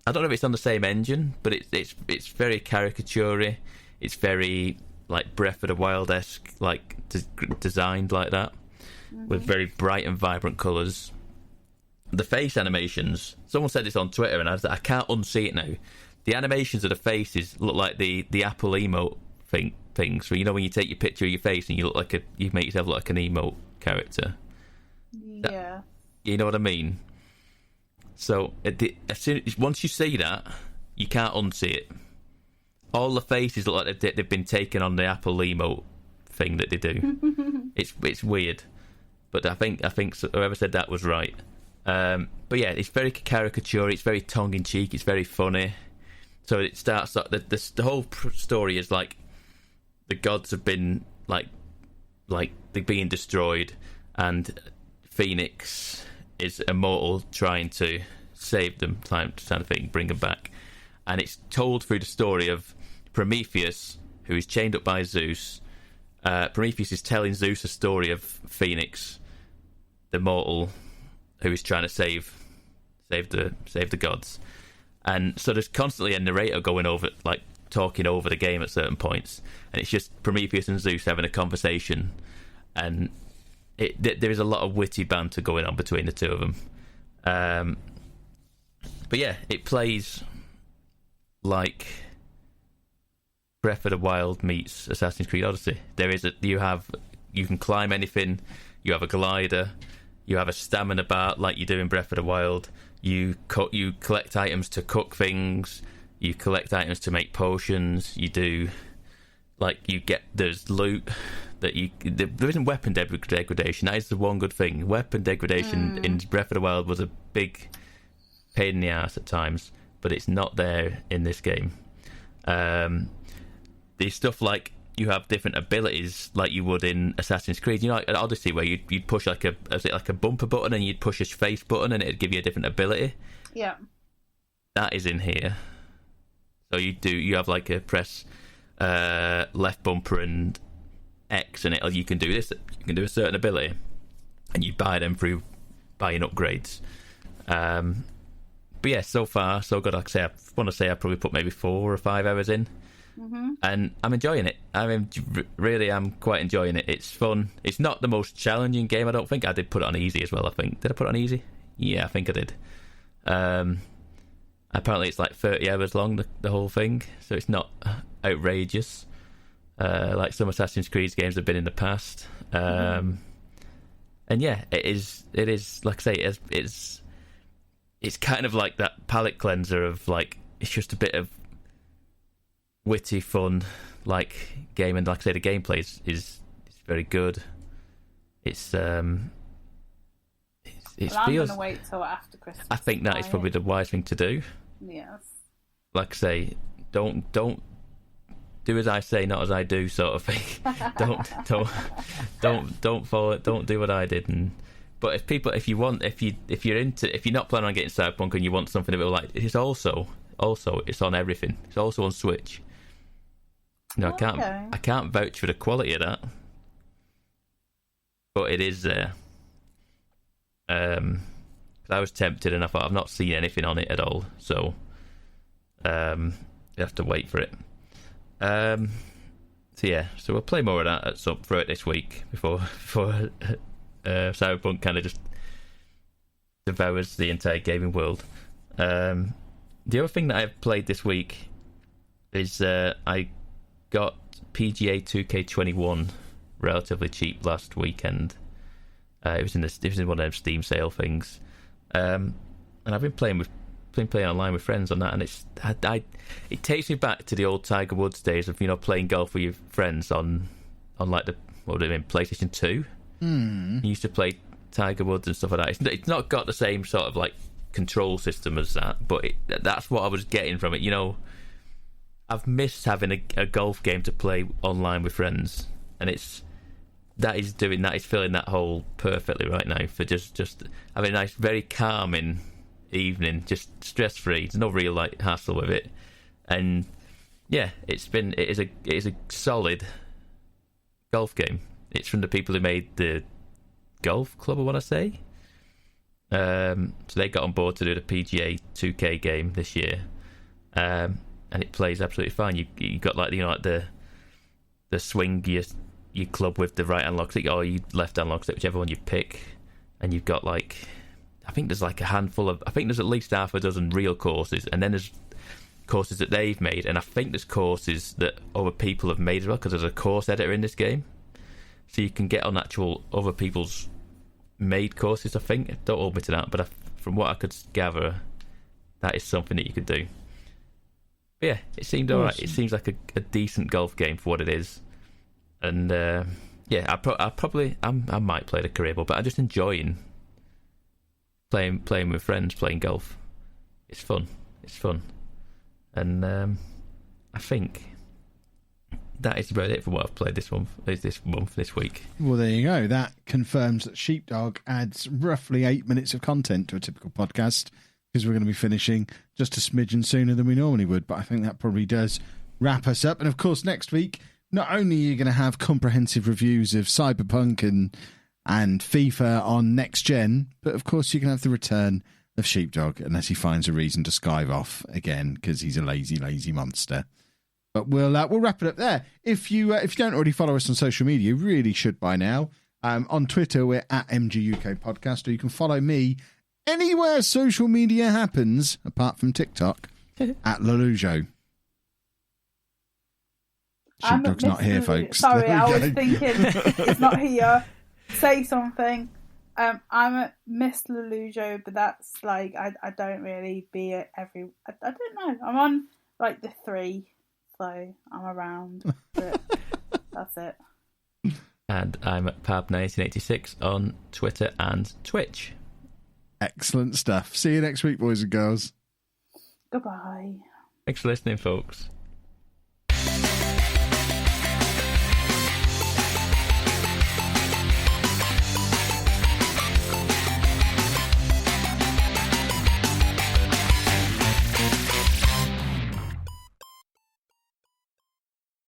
I don't know if it's on the same engine, but it's very caricature-y. It's very like Breath of the Wild-esque, like designed like that, with very bright and vibrant colours. The face animations. Someone said this on Twitter, and I can't unsee it now. The animations of the faces look like the Apple emote things. So you know when you take your picture of your face and you make yourself look like an emote character. Yeah. You know what I mean? So once you see that, you can't unsee it. All the faces look like they've been taken on the Apple emote thing that they do. It's weird, but I think whoever said that was right. But yeah, it's very caricature. It's very tongue in cheek. It's very funny. So it starts the whole story is like the gods have been like they're being destroyed, and Fenyx is immortal, trying to save them, kind of thing, bring them back. And it's told through the story of Prometheus, who is chained up by Zeus. Prometheus is telling Zeus a story of Fenyx, the mortal, who is trying to save the gods. And so there's constantly a narrator going over, like talking over the game at certain points, and it's just Prometheus and Zeus having a conversation, and there is a lot of witty banter going on between the two of them. But yeah, it plays like Breath of the Wild meets Assassin's Creed Odyssey. You can climb anything. You have a glider. You have a stamina bar like you do in Breath of the Wild. You collect items to cook things. You collect items to make potions. You do there's loot. There isn't weapon degradation. That is the one good thing. Weapon degradation in Breath of the Wild was a big pain in the ass at times, but it's not there in this game. There's stuff like you have different abilities like you would in Assassin's Creed. You know, like at Odyssey, where you'd push like a bumper button and you'd push a face button and it'd give you a different ability. Yeah, that is in here. So you have like a press left bumper and X, and you can do this. You can do a certain ability, and you buy them through buying upgrades. But yeah, so far so good. Like I say, I want to say I probably put maybe 4 or 5 hours in, and I'm enjoying it. I'm quite enjoying it. It's fun. It's not the most challenging game. I don't think I did put it on easy as well. I think did I put it on easy? Yeah, I think I did. Apparently, it's like 30 hours long the whole thing, so it's not outrageous. Like some Assassin's Creed games have been in the past. And yeah, it is like I say, it's kind of like that palate cleanser of like, it's just a bit of witty fun like game, and like I say, the gameplay is very good. It I'm feels, gonna wait till after Christmas. I think that is probably the wise thing to do. Yes. Like I say, don't do as I say, not as I do, sort of thing. don't follow it. Don't do what I did. But if you're not planning on getting Cyberpunk and you want something a bit like, it's also it's on everything. It's also on Switch. No, I can't vouch for the quality of that, but it is there. I was tempted, and I thought I've not seen anything on it at all, so you have to wait for it. So we'll play more of that at some throughout this week before Cyberpunk kind of just devours the entire gaming world. The other thing that I've played this week is I got PGA 2K21 relatively cheap last weekend. It was in one of them Steam sale things, and I've been playing online with friends on that, and it takes me back to the old Tiger Woods days of playing golf with your friends on like the PlayStation 2. You used to play Tiger Woods and stuff like that. It's not got the same sort of like control system as that, but that's what I was getting from it. I've missed having a golf game to play online with friends, and that is filling that hole perfectly right now for just having a nice, very calming evening, just stress free. There's no real like hassle with it, and yeah, it is a solid golf game. It's from the people who made the golf club, I want to say. So they got on board to do the PGA 2K game this year, and it plays absolutely fine. You got like like the swing your club with the right hand lock stick or you left hand lock stick, whichever one you pick, and you've got like I think there's at least half a dozen real courses, and then there's courses that they've made, and I think there's courses that other people have made as well, because there's a course editor in this game, so you can get on actual other people's made courses. I think, don't hold me to that, but from what I could gather, that is something that you could do. But yeah, it seemed alright. It seems like a decent golf game for what it is, and yeah, I might play the career mode, but I'm just enjoying playing with friends, playing golf. It's fun, and I think that is about it for what I've played this week. Well, there you go. That confirms that Sheepdog adds roughly 8 minutes of content to a typical podcast, because we're going to be finishing just a smidgen sooner than we normally would. But I think that probably does wrap us up. And of course, next week, not only are you going to have comprehensive reviews of Cyberpunk and FIFA on next gen, but of course you can have the return of Sheepdog, unless he finds a reason to skive off again, because he's a lazy monster. But we'll wrap it up there. If you don't already follow us on social media, you really should by now. On Twitter, we're at MGUK Podcast, or you can follow me anywhere social media happens, apart from TikTok, at Lelujo. Sheepdog's not here, folks. Sorry, I was thinking it's not here. Say something. I'm at Miss Lelujo, but that's like I don't really be at every. I don't know. I'm on like the 3, so I'm around. But that's it. And I'm at Pab1986 on Twitter and Twitch. Excellent stuff. See you next week, boys and girls. Goodbye. Thanks for listening, folks.